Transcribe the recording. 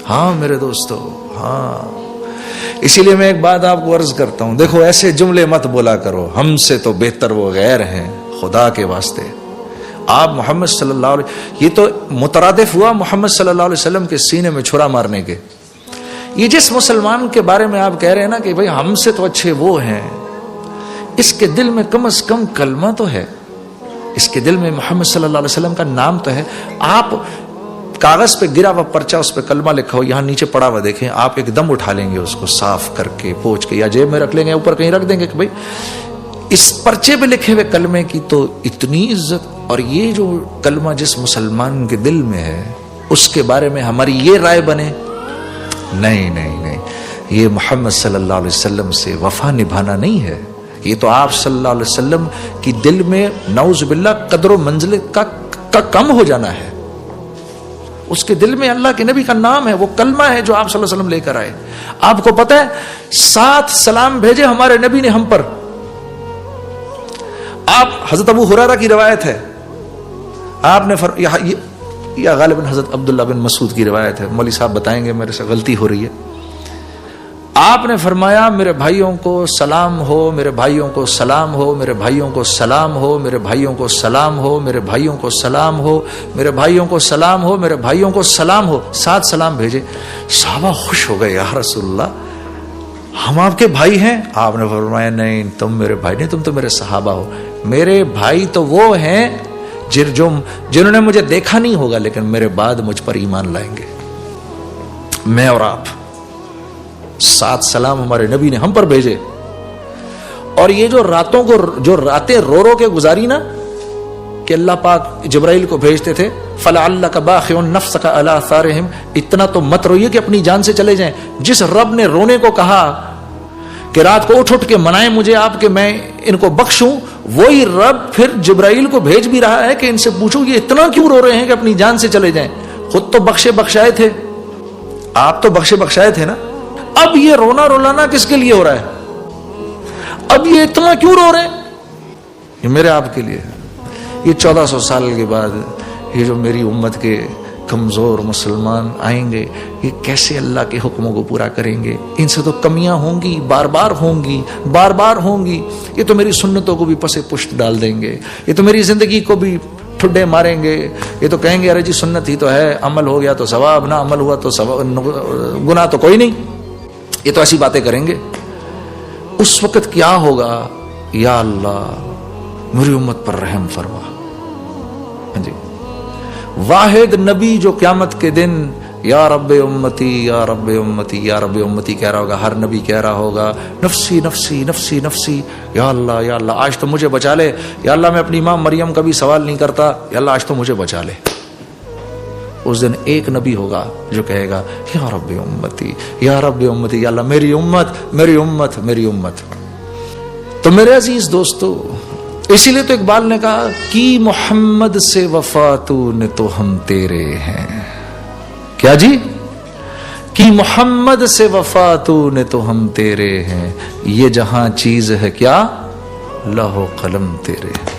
ہاں میرے دوستو، ہاں، اسی لیے میں ایک بات آپ کو عرض کرتا ہوں، دیکھو ایسے جملے مت بولا کرو، ہم سے تو بہتر وہ غیر ہیں، خدا کے واسطے آپ محمد صلی اللہ علیہ، یہ تو مترادف ہوا محمد صلی اللہ علیہ وسلم کے سینے میں چھرا مارنے کے۔ یہ جس مسلمان کے بارے میں آپ کہہ رہے ہیں نا کہ بھئی ہم سے تو اچھے وہ ہیں، اس کے دل میں کم از کم کلمہ تو ہے، اس کے دل میں محمد صلی اللہ علیہ وسلم کا نام تو ہے۔ آپ کاغذ پہ گرا ہوا پرچہ، اس پہ کلمہ لکھا ہو، یہاں نیچے پڑا ہوا دیکھیں، آپ ایک دم اٹھا لیں گے اس کو صاف کر کے پوچھ کے، یا جیب میں رکھ لیں گے، اوپر کہیں رکھ دیں گے کہ بھئی اس پرچے پہ لکھے ہوئے کلمے کی تو اتنی عزت، اور یہ جو کلمہ جس مسلمان کے دل میں ہے اس کے بارے میں ہماری یہ رائے بنے، نہیں نہیں نہیں، یہ محمد صلی اللہ علیہ وسلم سے وفا نبھانا نہیں ہے، یہ تو آپ صلی اللہ علیہ وسلم کی دل میں نعوذ باللہ قدر و منزلت کا کم ہو جانا ہے۔ اس کے دل میں اللہ کے نبی کا نام ہے، وہ کلمہ ہے جو آپ صلی اللہ علیہ وسلم لے کر آئے۔ آپ کو پتہ ہے 7 سلام بھیجے ہمارے نبی نے ہم پر۔ آپ حضرت ابو ہریرہ کی روایت ہے، آپ نے یا غالباً حضرت عبداللہ بن مسعود کی روایت ہے، مولوی صاحب بتائیں گے، میرے سے غلطی ہو رہی ہے۔ آپ نے فرمایا میرے بھائیوں کو سلام ہو، میرے بھائیوں کو سلام ہو، میرے بھائیوں کو سلام ہو، میرے بھائیوں کو سلام ہو، میرے بھائیوں کو سلام ہو، میرے بھائیوں کو سلام ہو، میرے بھائیوں کو سلام ہو۔ 7 سلام بھیجے۔ صحابہ خوش ہو گئے، یا رسول اللہ ہم آپ کے بھائی ہیں؟ آپ نے فرمایا نہیں، تم میرے بھائی نہیں، تم تو میرے صحابہ ہو۔ میرے بھائی تو وہ ہیں جنہوں نے مجھے دیکھا نہیں ہوگا لیکن میرے بعد مجھ پر ایمان لائیں گے، میں اور آپ۔ 7 سلام ہمارے نبی نے ہم پر بھیجے۔ اور یہ جو راتیں رو رو کے گزاری نا، کہ اللہ پاک جبرائیل کو بھیجتے تھے، فَلَعَلَّكَ بَاخِعٌ نَفْسَكَ عَلَىٰ آثَارِهِمْ، اتنا تو مت روئیے کہ اپنی جان سے چلے جائیں۔ جس رب نے رونے کو کہا کہ رات کو اٹھ کے منائیں مجھے آپ کہ میں ان کو بخشوں، وہی رب پھر جبرائیل کو بھیج بھی رہا ہے کہ ان سے پوچھو یہ اتنا کیوں رو رہے ہیں کہ اپنی جان سے چلے جائیں؟ خود تو بخشائے تھے، آپ تو بخشائے تھے نا، اب یہ رونا رولانا کس کے لیے ہو رہا ہے؟ اب یہ اتنا کیوں رو رہے ہیں؟ یہ میرے آپ کے لیے۔ یہ 1400 سال کے بعد یہ جو میری امت کے کمزور مسلمان آئیں گے، یہ کیسے اللہ کے حکموں کو پورا کریں گے؟ ان سے تو کمیاں ہوں گی، بار بار ہوں گی۔ یہ تو میری سنتوں کو بھی پس پشت ڈال دیں گے، یہ تو میری زندگی کو بھی ٹھڈے ماریں گے، یہ تو کہیں گے ارے جی سنت ہی تو ہے، عمل ہو گیا تو ثواب، نہ عمل ہوا تو گناہ تو کوئی نہیں، یہ تو ایسی باتیں کریں گے۔ اس وقت کیا ہوگا؟ یا اللہ میری امت پر رحم فرما۔ جی، واحد نبی جو قیامت کے دن یا رب امتی یا رب امتی یا رب امتی کہہ رہا ہوگا، ہر نبی کہہ رہا ہوگا نفسی نفسی نفسی نفسی، یا اللہ آج تو مجھے بچا لے، یا اللہ میں اپنی ماں مریم کا بھی سوال نہیں کرتا، یا اللہ آج تو مجھے بچا لے۔ اس دن ایک نبی ہوگا جو کہے گا یا رب امتی یا رب امتی، یا اللہ میری امت میری امت میری امت۔ تو میرے عزیز دوستو، اسی لیے تو اقبال نے کہا کی محمد سے وفا تو نے تو ہم تیرے ہیں۔ کیا جی؟ کی محمد سے وفا تو نے تو ہم تیرے ہیں، یہ جہاں چیز ہے کیا لوح و قلم تیرے ہیں۔